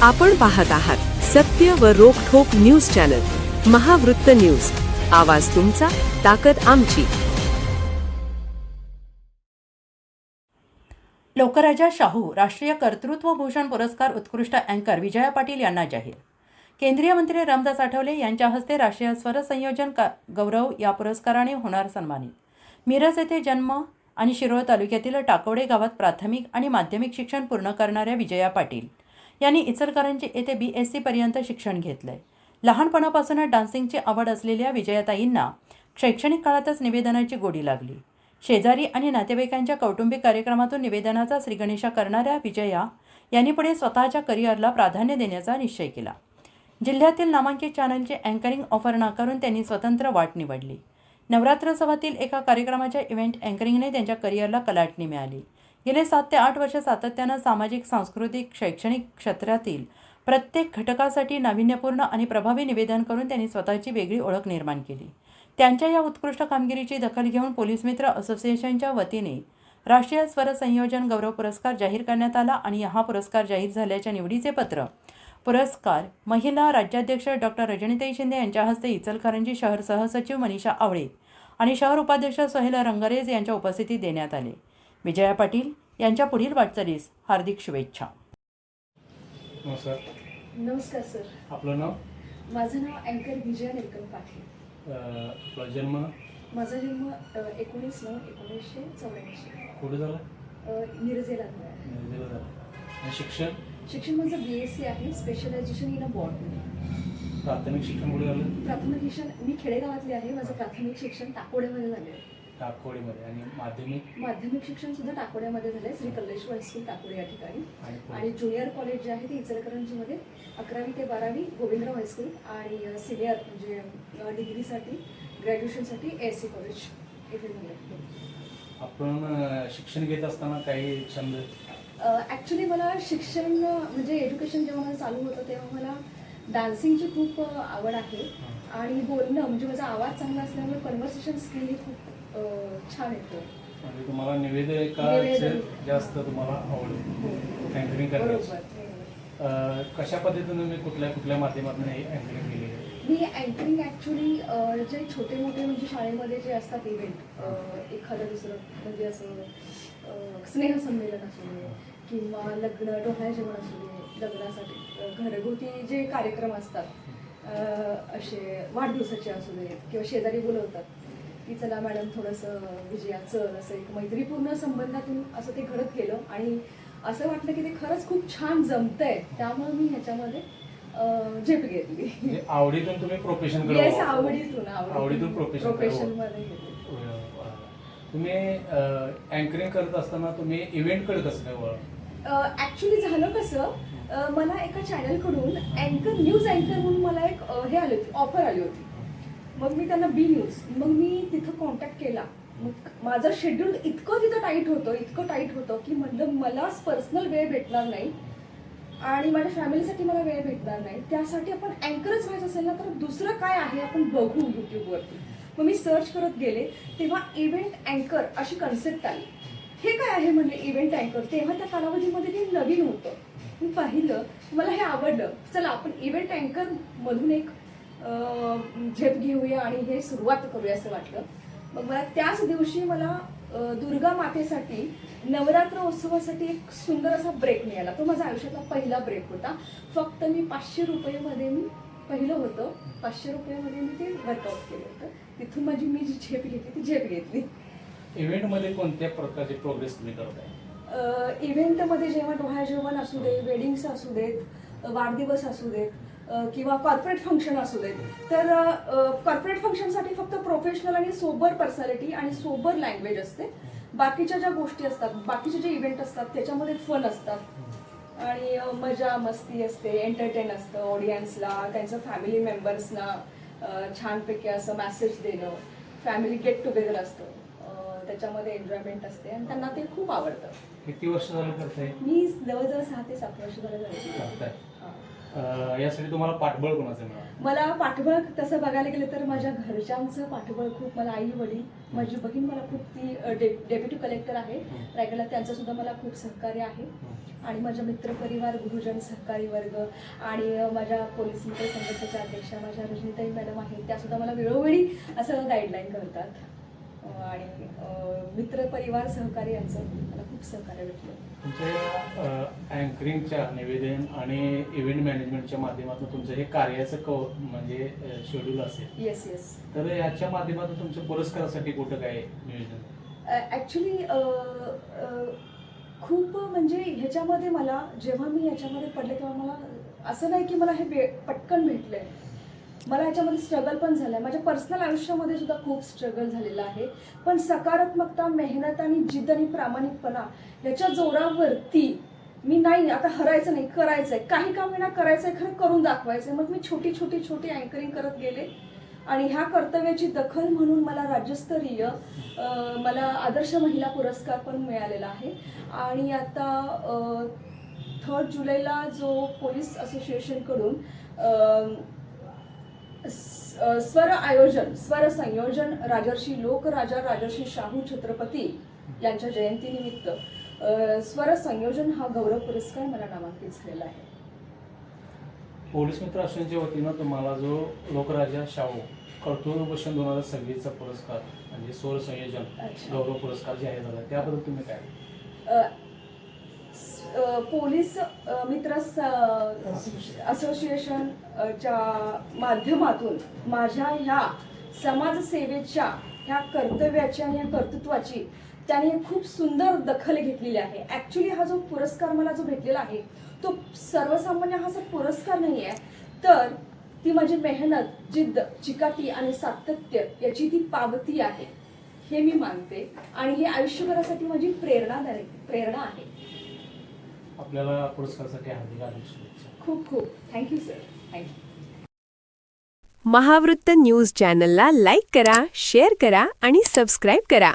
आपण पाहत आहात सत्य व रोखठोक न्यूज चॅनल महावृत्त न्यूज. आवाज तुमचा, ताकद आमची. लोकराजा शाहू राष्ट्रीय कर्तृत्व भूषण पुरस्कार उत्कृष्ट अँकर विजया पाटील यांना जाहीर. केंद्रीय मंत्री रामदास आठवले यांच्या हस्ते राष्ट्रीय स्वर संयोजन गौरव या पुरस्काराने होणार सन्मानित. मिरज येथे जन्म आणि शिरोळ तालुक्यातील टाकवडे गावात प्राथमिक आणि माध्यमिक शिक्षण पूर्ण करणाऱ्या विजया पाटील यांनी इचलकरंजी येथे BSc पर्यंत शिक्षण घेतलंय. लहानपणापासूनच डान्सिंगची आवड असलेल्या विजयाताईंना शैक्षणिक काळातच निवेदनाची गोडी लागली. शेजारी आणि नातेवाईकांच्या कौटुंबिक कार्यक्रमातून निवेदनाचा श्रीगणेशा करणाऱ्या विजया यांनी पुढे स्वतःच्या करिअरला प्राधान्य देण्याचा निश्चय केला. जिल्ह्यातील नामांकित चॅनलचे अँकरिंग ऑफर नाकारून त्यांनी स्वतंत्र वाट निवडली. नवरात्रोत्सवातील एका कार्यक्रमाच्या इव्हेंट अँकरिंगने त्यांच्या करिअरला कलाटणी मिळाली. गेले 7 ते 8 वर्ष सातत्यानं सामाजिक, सांस्कृतिक, शैक्षणिक क्षेत्रातील प्रत्येक घटकासाठी नाविन्यपूर्ण आणि प्रभावी निवेदन करून त्यांनी स्वतःची वेगळी ओळख निर्माण केली. त्यांच्या या उत्कृष्ट कामगिरीची दखल घेऊन पोलीस मित्र असोसिएशनच्या वतीने राष्ट्रीय स्वर संयोजन गौरव पुरस्कार जाहीर करण्यात आला आणि हा पुरस्कार जाहीर झाल्याच्या निवडीचे पत्र पुरस्कार महिला राज्याध्यक्ष डॉक्टर रजनीताई शिंदे यांच्या हस्ते इचलकरंजी शहर सहसचिव मनीषा आवळे आणि शहर उपाध्यक्ष सोहेल रंगारेज यांच्या उपस्थितीत देण्यात आले. विजया पाटील यांच्या पुढील वाटचालीस हार्दिक शुभेच्छा. नमस्कार. नमस्कार सर. आपलं नाव? माझं नाव अँकर विजया निलकंठ पाटील. आपला जन्म? माझा जन्म 19/9/1984. कुठे झाला? मिरजेला झाला. निर्जेला झाला. आणि शिक्षण? शिक्षण माझं BSc आहे, स्पेशलायझेशन इन बॉटनी. प्राथमिक शिक्षण कुठे झालं? प्राथमिक शिक्षण मी खेडेगावातले आहे. माझं प्राथमिक शिक्षण टाकोड्यामध्ये झाले. टाकोडीमध्ये. आणि माध्यमिक? माध्यमिक शिक्षण सुद्धा टाकोड्यामध्ये झालं, श्री कल्लेश्वर हायस्कूल टाकोडे या ठिकाणी. आणि ज्युनियर कॉलेज जे आहे ते इचलकरंजीमध्ये 11वी ते 12वी गोविंदराव हायस्कूल आणि सिनियर म्हणजे डिग्रीसाठी ग्रॅज्युएशनसाठी ASC कॉलेज इथे झालं. आपण शिक्षण घेत असताना काही छंद? ॲक्च्युली मला शिक्षण म्हणजे एज्युकेशन जेव्हा माझं चालू होतं तेव्हा मला डान्सिंगची खूप आवड आहे आणि बोलणं म्हणजे माझा आवाज चांगला असल्यामुळे कन्व्हर्सेशन स्किल ही खूप छान येतो. म्हणजे तुम्हाला निवेदकाचे जास्त तुम्हाला आवड अँकरिंग करण्याची. कशा पद्धतीने मी कुठल्या माध्यमातून हे अँकरिंग केली? मी अँकरिंग ॲक्च्युली जे छोटे मोठे म्हणजे शाळेमध्ये जे असतात इव्हेंट, एखादं दुसरं म्हणजे असं स्नेहसंमेलन असू दे किंवा लग्न डोहाळे जेवण असू दे, लग्नासाठी घरगुती जे कार्यक्रम असतात असे वाढदिवसाचे असू देत किंवा शेजारी बोलवतात की चला मॅडम थोडंसं विजयाचं असं एक मैत्रीपूर्ण संबंधातून असं ते घडत गेलं आणि असं वाटलं की ते खरंच खूप छान जमतंय. त्यामुळे मी ह्याच्यामध्ये झेप घेतली. आवडीतून तुम्ही प्रोफेशन? येस, आवडीतून प्रोफेशन मध्ये घेतली. तुम्ही अँकरिंग करत असताना तुम्ही इव्हेंटकडे कसं काय वळला? ॲक्च्युली झालं कसं, मला एका चॅनलकडून न्यूज अँकर म्हणून मला एक हे आली होती, ऑफर आली होती. मग मी त्यांना B न्यूज, मग मी तिथं कॉन्टॅक्ट केला. मग माझं शेड्यूल इतकं तिथं टाईट होतं की म्हणलं मलाच पर्सनल वेळ भेटणार नाही आणि माझ्या फॅमिलीसाठी मला वेळ भेटणार नाही. त्यासाठी आपण अँकरच व्हायचं असेल ना तर दुसरं काय आहे आपण बघू यूट्यूबवरती. मग मी सर्च करत गेले तेव्हा इव्हेंट अँकर अशी कन्सेप्ट आली. हे काय आहे म्हणले इव्हेंट अँकर. तेव्हा त्या कालावधीमध्ये ते नवीन होतं. मी पाहिलं, मला हे आवडलं. चला आपण इव्हेंट अँकर मधून एक झेप घेऊया आणि हे सुरुवात करूया असं वाटलं. मग मला त्याच दिवशी मला दुर्गा मातेसाठी नवरात्र उत्सवासाठी एक सुंदर असा ब्रेक मिळाला. तो माझ्या आयुष्यातला पहिला ब्रेक होता. फक्त मी 500 रुपयेमध्ये मी पहिलं होतं, 500 रुपयामध्ये मी ते वर्कआउट केलं होतं. तिथून माझी मी जी झेप घेतली ती झेप घेतली. इव्हेंटमध्ये कोणत्या प्रकारचे प्रोग्रेस तुम्ही करताय? इव्हेंटमध्ये जेव्हा डोहाळे जेवण असू दे, वेडिंग्स असू देत, वाढदिवस असू देत किंवा कॉर्पोरेट फंक्शन असू देत, तर कॉर्पोरेट फंक्शनसाठी फक्त प्रोफेशनल आणि सोबर पर्सनॅलिटी आणि सोबर लँग्वेज असते. बाकीच्या ज्या गोष्टी असतात, बाकीचे जे इव्हेंट असतात त्याच्यामध्ये फन असतात आणि मजा मस्ती असते, एंटरटेन असतं ऑडियन्सला, त्यांचं फॅमिली मेंबर्सना छानपैकी असं मॅसेज देणं, फॅमिली गेट टुगेदर असतं, त्याच्यामध्ये एन्जॉयमेंट असते आणि त्यांना ते खूप आवडतं. किती वर्ष झालं करताय? मी जवळजवळ 6 ते 7 वर्ष झालं करताय. यासाठी तुम्हाला पाठबळ कोणाचं मिळालं? मला पाठबळ तसं बघायला गेलं तर माझ्या घरच्यांचं पाठबळ खूप. मला आई वडील, माझी बहीण मला खूप, ती डेप्युटी कलेक्टर आहे रायगडला, त्यांचं सुद्धा मला खूप सहकार्य आहे. आणि माझ्या मित्रपरिवार, गुरुजन, सहकारी वर्ग आणि माझ्या पोलीस मित्र संघटनेच्या अध्यक्षा माझ्या रजनीताई मॅडम आहेत, त्यासुद्धा मला वेळोवेळी असं गाईडलाईन करतात. आणि मित्रपरिवार, सहकारी यांचं मला खूप सहकार्य भेटलं. तुमच्या अँकरिंगच्या निवेदन आणि इव्हेंट मॅनेजमेंटच्या माध्यमातून तुमचं हे कार्याचं म्हणजे शेड्यूल असेल. Yes yes. तर याच्या माध्यमातून तुमच्या पुरस्कारासाठी कुठं काय नियोजन? ॲक्च्युली खूप म्हणजे ह्याच्यामध्ये मला जेव्हा मी ह्याच्यामध्ये पडले तेव्हा मला असं नाही की मला हे पटकन भेटलं आहे. मला ह्याच्यामध्ये स्ट्रगल पण झालं आहे. माझ्या पर्सनल आयुष्यामध्ये सुद्धा खूप स्ट्रगल झालेलं आहे. पण सकारात्मकता, मेहनत आणि जिद्द आणि प्रामाणिकपणा याच्या जोरावरती मी नाही आता हरायचं नाही, करायचं आहे. काही काम विना करायचं आहे, खरं करून दाखवायचं आहे. मग मी छोटी अँकरिंग करत गेले आणि ह्या कर्तव्याची दखल म्हणून मला राज्यस्तरीय मला आदर्श महिला पुरस्कार पण मिळालेला आहे. आणि आता 3 जुलैला जो पोलीस असोसिएशनकडून स्वर संयोजन राजर्षी लोकराजा राजर्षी शाहू छत्रपती यांच्या जयंतीनिमित्त स्वर संयोजन हा गौरव पुरस्कार मला नामांकित झालेला आहे. पोलीस मित्र असोसिएशनच्या वतीनं तुम्हाला जो लोकराजा शाहू कर्तृत्वभूषण 2026चा पुरस्कार म्हणजे स्वर संयोजन गौरव पुरस्कार जाहीर झाला, त्याबद्दल तुम्ही काय? पोलीस मित्र असोसिएशनच्या माध्यमातून माझ्या ह्या समाजसेवेच्या ह्या कर्तव्याची आणि ह्या कर्तृत्वाची त्याने खूप सुंदर दखल घेतलेली आहे. ॲक्च्युली हा जो पुरस्कार मला जो भेटलेला आहे तो सर्वसामान्य हा असा पुरस्कार नाही आहे, तर ती माझी मेहनत, जिद्द, चिकाटी आणि सातत्य याची ती पावती आहे हे मी मानते. आणि हे आयुष्यभरासाठी माझी प्रेरणा आहे. आपल्याला पुरस्कारासाठी हार्दिक शुभेच्छा. खूप thank you sir. Thank you. Mahavrutt news चॅनलला लाईक करा, शेअर करा आणि सबस्क्राईब करा.